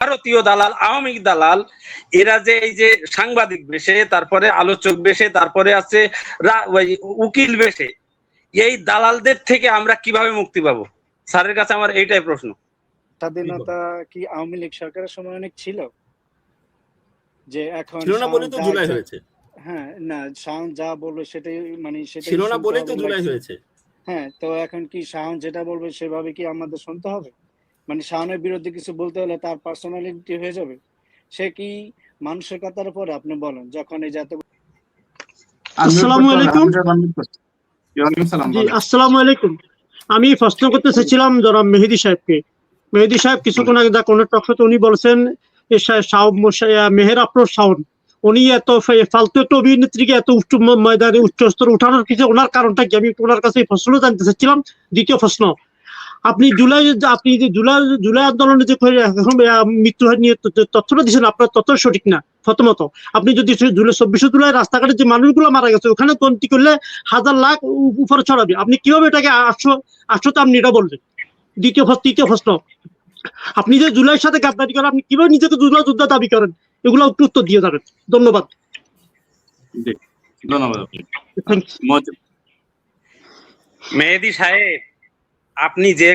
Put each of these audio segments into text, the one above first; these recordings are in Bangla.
ভারতীয় দালাল, আওয়ামী দালাল, এরা যে এই যে সাংবাদিক বেশে, তারপরে আলোচক বেশে, তারপরে আছে উকিল বেশে, এই দালালদের থেকে আমরা কিভাবে মুক্তি পাবো? স্যারের কাছে আমার এইটাই প্রশ্ন। স্বাধীনতা কি আওয়ামী লীগ সরকারের সময় অনেক ছিল? যে এখন ছিল না বলে তো জুলাই হয়েছে। হ্যাঁ, না শাওন যা বলবে সেটাই, মানে সেটাই ছিল না বলেই তো জুলাই হয়েছে। হ্যাঁ, তো এখন কি শাওন যেটা বলবে সেভাবে কি আমাদের শুনতে হবে? মানে শাওনের বিরুদ্ধে কিছু বলতে হলে তার পার্সোনালিটি হয়ে যাবে? সে কি মানুষের কাতারে পড়ে? আপনি বলেন। যখন এই জাতীয় আসসালামু আলাইকুম। জি, আসসালামু আলাইকুম। আমি প্রশ্ন করতে চাইছিলাম জনাব মেহেদী সাহেবকে। মেহেদী সাহেব কিছুক্ষণ আগে যা কোনো টক শোতে উনি বলেছেন মেহের আফরোজ শাওন উনি এত ফালতু একটা অভিনেত্রীকে এত উচ্চ ময়দানে উচ্চ স্তরে উঠানোর কিছু ওনার কারণটা কি? আমি ওনার কাছে এই প্রশ্ন জানতে চাচ্ছিলাম। দ্বিতীয় প্রশ্ন, আপনি যে জুলাই আন্দোলনে যে মৃত্যু নিয়ে তথ্যটা দিচ্ছেন, আপনার তথ্য সঠিক না। প্রথমত, আপনি যদি জুলাই 24 জুলাই রাস্তাঘাটে যে মানুষগুলো মারা গেছে ওখানে গণতি করলে হাজার লাখ উপরে ছড়াবে, আপনি কিভাবে এটাকে 800 আপনি এটা বলবেন? তৃতীয় প্রশ্ন, আপনি যে জুলাইয়ের সাথে গাদ্দারি করেন, আপনি কিভাবে নিজেকে জুলাই যোদ্ধা দাবি করেন? এগুলো একটু উত্তর দিয়ে যাবেন। ধন্যবাদ। মেহেদী সাহেব, আপনি যে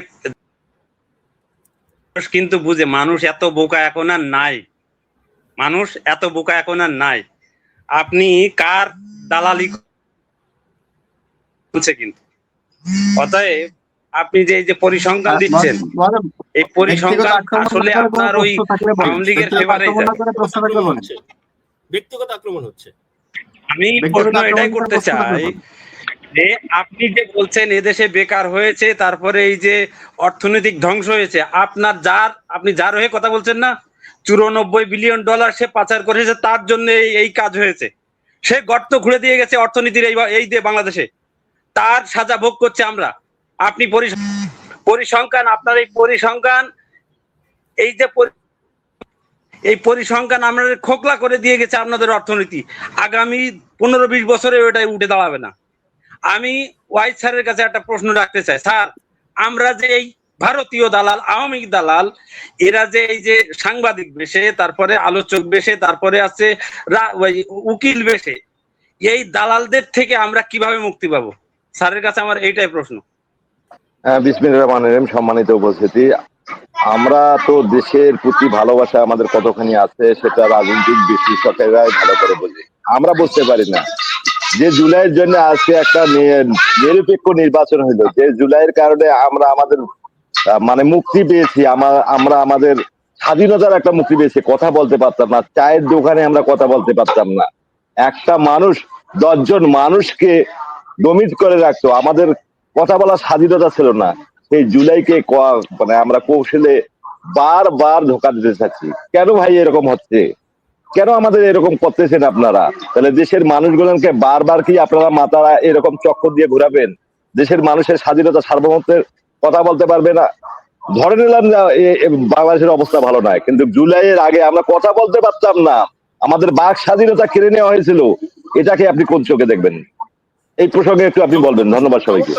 কিন্তু বুঝে, মানুষ এত বোকা এখন আর নাই, মানুষ এত বোকা এখন আর নাই। আপনি কার দালালি করছে কিন্তু? অতএব আপনি যে এই যে পরিসংখ্যান দিচ্ছেন, এই পরিসংখ্যান আসলে আপনার ওই আওয়ামী লীগের ফেভারে ব্যক্তিগত আক্রমণ হচ্ছে। আমি প্রশ্ন এটাই করতে চাই যে আপনি যে বলছেন এদেশে বেকার হয়েছে, তারপরে এই যে অর্থনৈতিক ধ্বংস হয়েছে, আপনি যার হয়ে কথা বলছেন না, $94 বিলিয়ন সে পাচার করেছে, তার জন্য এই কাজ হয়েছে। সে গর্ত খুঁড়ে দিয়ে গেছে অর্থনীতির এই যে বাংলাদেশে, তার সাজা ভোগ করছে আমরা। আপনি পরিসংখ্যান, আপনার এই পরিসংখ্যান, এই পরিসংখ্যান আমাদের খোকলা করে দিয়ে গেছে আপনাদের অর্থনীতি। আগামী 15-20 বছরে ওটাই উঠে দাঁড়াবে না। আমি ওয়াইস স্যারের কাছে একটা প্রশ্ন রাখতে চাই। স্যার, আমরা যে এই ভারতীয় দালাল, আওয়ামী দালাল, এরা যে এই যে সাংবাদিক বেশে, তারপরে আলোচক বেশে, তারপরে আছে উকিল বেশে, এই দালালদের থেকে আমরা কিভাবে মুক্তি পাবো? স্যারের কাছে আমার এইটাই প্রশ্ন। বিসমিল্লাহির রহমানির রহিম। সম্মানিত উপস্থিতি, আমরা তো দেশের প্রতি ভালোবাসা আমাদের কতখানি আছে সেটা রাজনৈতিক বিশ্লেষকেরাই ভালো করে বোঝে, আমরা বুঝতে পারি না। যে জুলাইয়ের জন্য আজকে একটা নিরপেক্ষ নির্বাচন হইলো, যে জুলাইয়ের কারণে আমরা আমাদের মানে মুক্তি পেয়েছি, আমরা আমাদের স্বাধীনতার একটা মুক্তি পেয়েছি। কথা বলতে পারতাম না, চায়ের দোকানে আমরা কথা বলতে পারতাম না। একটা মানুষ 10 জন মানুষকে দমিত করে রাখতো, আমাদের কথা বলার স্বাধীনতা ছিল না। সেই জুলাইকে মানে আমরা কৌশলে বারবার ধোকা দিতে চাচ্ছি। কেন ভাই এরকম হচ্ছে? কেন আমাদের এরকম করতেছেন আপনারা? তাহলে দেশের মানুষগুলোকে বারবার কি আপনারা মাথারা এরকম চক্কর দিয়ে ঘুরাবেন? দেশের মানুষের স্বাধীনতা সার্বভৌমত্বের কথা বলতে পারবে না? ধরে নিলাম বাংলাদেশের অবস্থা ভালো নয়, কিন্তু জুলাইয়ের আগে আমরা কথা বলতে পারতাম না, আমাদের বাক স্বাধীনতা কেড়ে নেওয়া হয়েছিল। এটাকে আপনি কোন চোখে দেখবেন? এই প্রসঙ্গে একটু আপনি বলবেন। ধন্যবাদ সবাইকে।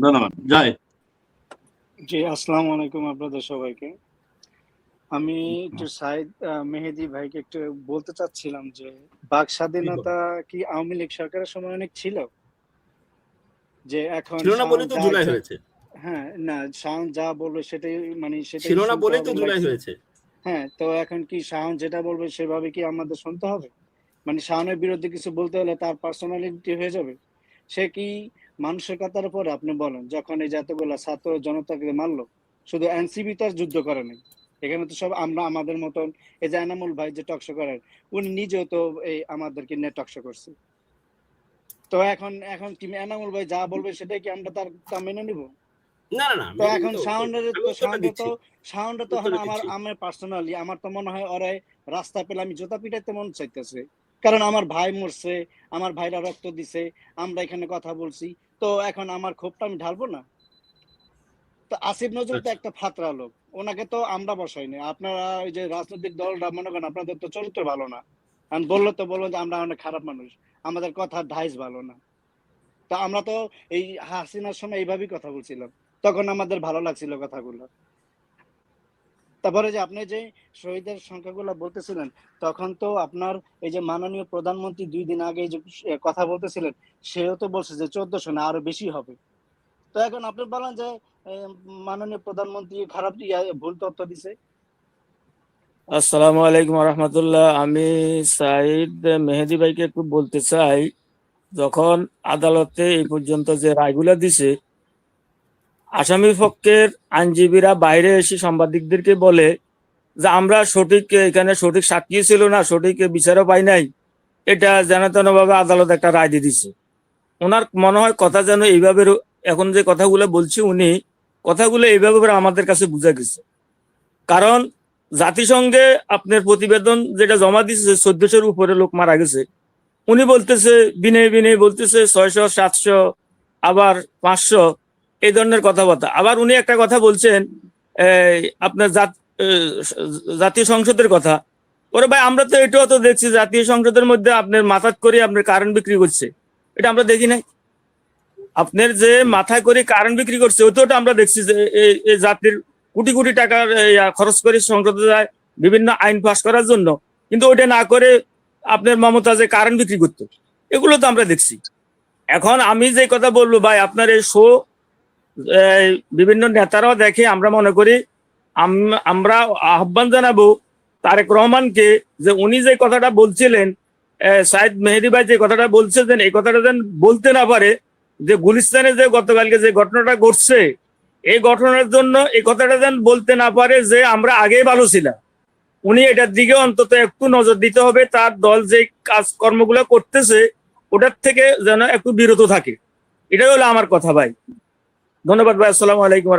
ধন্যবাদ। জয়। জি, আসসালামু আলাইকুম আপনাদের সবাইকে। আমি একটু সাইদ মেহেদী ভাইকে একটু বলতে চাচ্ছিলাম যে বাক স্বাধীনতা কি আওয়ামী লীগ সরকারের সময় অনেক ছিল? যে এখন ছিল না বলে তো জুলাই হয়েছে। হ্যাঁ, না শাওন যা বলবে সেটাই, মানে সেটাই ছিল না বলেই তো জুলাই হয়েছে। হ্যাঁ, তো এখন কি শাওন যেটা বলবে সেভাবে কি আমাদের শুনতে হবে? মানে শাওনের বিরুদ্ধে কিছু বলতে হলে তার পার্সোনালিটি হয়ে যাবে? সে কি মানুষের কাতারে পড়ে? আপনি বলেন। যখন এই যতগুলা ছাত্র জনতাকে মারলো, শুধু এনসিবি তো আর যুদ্ধ করে নাই, এখানে তো সব আমরা আমাদের মতন। এই যে এনামুল ভাই যে টকশো করেন, উনি নিজেও তো এই আমাদেরকে নিয়ে টকশো করছে। তো এখন কি এনামুল ভাই যা বলবে সেটাই কি আমরা তা মেনে নিব? না না না, তো এখন সাউন্ডে তো এখন আমার পার্সোনালি আমার তো মনে হয় ওরাই রাস্তা পেলে আমি জুতা পিটাইতে মন চাইতেছে। কারণ আমার ভাই মরছে, আমার ভাইরা রক্ত দিছে, আমরা এখানে কথা বলছি, তো এখন আমার ক্ষোভটা আমি ঢালবো না? তো আসিফ নজরুল তো একটা ফাতরা লোক, ওনাকে তো আমরা বসাইনি। আপনারা ওই যে রাজনৈতিক দলটা মনে করেন আপনাদের তো চরিত্র ভালো না, বললো যে আমরা অনেক খারাপ মানুষ, আমাদের কথা ঢাইস ভালো না। তো আমরা তো এই হাসিনার সময় এইভাবেই কথা বলছিলাম, তখন আমাদের ভালো লাগছিল কথাগুলো। তারপরে যে আপনি যে শহীদের সংখ্যাগুলো বলতেছিলেন, তখন তো আপনার এই যে মাননীয় প্রধানমন্ত্রী 2 দিন আগে যে কথা বলতেছিলেন, সেও তো বলছে যে 1400 না আরো বেশি হবে। তো এখন আপনি বলেন যে মাননীয় প্রধানমন্ত্রী খারাপ ভুল তথ্য দিছে। আসসালামু আলাইকুম রহমতুল্লাহ। আমি সাইদ মেহেদি ভাইকে একটু বলতে চাই, যখন আদালতে এই পর্যন্ত যে রায়গুলা দিছে, আসামি পক্ষের আইনজীবীরা বাইরে এসে সাংবাদিকদেরকে বলে যে আমরা সঠিক এখানে সঠিক সাক্ষী ছিল না, সঠিক বিচারও পাই নাই, এটা যেন তেন ভাবে আদালত একটা রায় দিয়ে দিছে। ওনার মনে হয় কথা যেন এইভাবে, এখন যে কথাগুলো বলছি উনি কথাগুলো এইভাবে আমাদের কাছে বুঝা গেছে। কারণ জাতিসংঘে আপনার প্রতিবেদন যেটা জমা দিচ্ছে 1400-র উপরে লোক মারা গেছে, উনি বলতেছে বিনে বলতেছে 600, 700, আবার 500, এই ধরনের কথাবার্তা। আবার উনি একটা কথা বলছেন আপনার জাতীয় সংসদের কথা। ওরে ভাই, আমরা তো এটাও তো দেখছি জাতীয় সংসদের মধ্যে আপনার মাথাত করে আপনার কারেন্ট বিক্রি করছে, এটা আমরা দেখি নাই। আপনার যে মাথায় করে কারেন্ট বিক্রি করছে ওইটা আমরা দেখছি যে এই জাতির কোটি কোটি টাকার খরচ করে সংসদে যায় বিভিন্ন আইন পাস করার জন্য, কিন্তু ওইটা না করে আপনার মমতা যে কারেন্ট বিক্রি করতো, এগুলো তো আমরা দেখছি। এখন আমি যে কথা বলবো ভাই, আপনার এই শো বিভিন্ন নেতারাও দেখে, আমরা মনে করি আমরা আহ্বান জানাবো তারেক রহমানকে যে উনি যে কথাটা বলছিলেন, সাইদ মেহেদি ভাই যে কথাটা বলছিলেন, এই কথাটা যেন বলতে না পারে যে গুলিস্তানে যে গতকালকে যে ঘটনাটা ঘটছে, এই ঘটনার জন্য এই কথাটা যেন বলতে না পারে যে আমরা আগেই ভালো ছিলাম। উনি এটার দিকে অন্তত একটু নজর দিতে হবে, তার দল যে কাজকর্মগুলো করতেছে ওটার থেকে যেন একটু বিরত থাকে। এটাই হলো আমার কথা ভাই। ধন্যবাদ ভাই। আসসালামু আলাইকুম।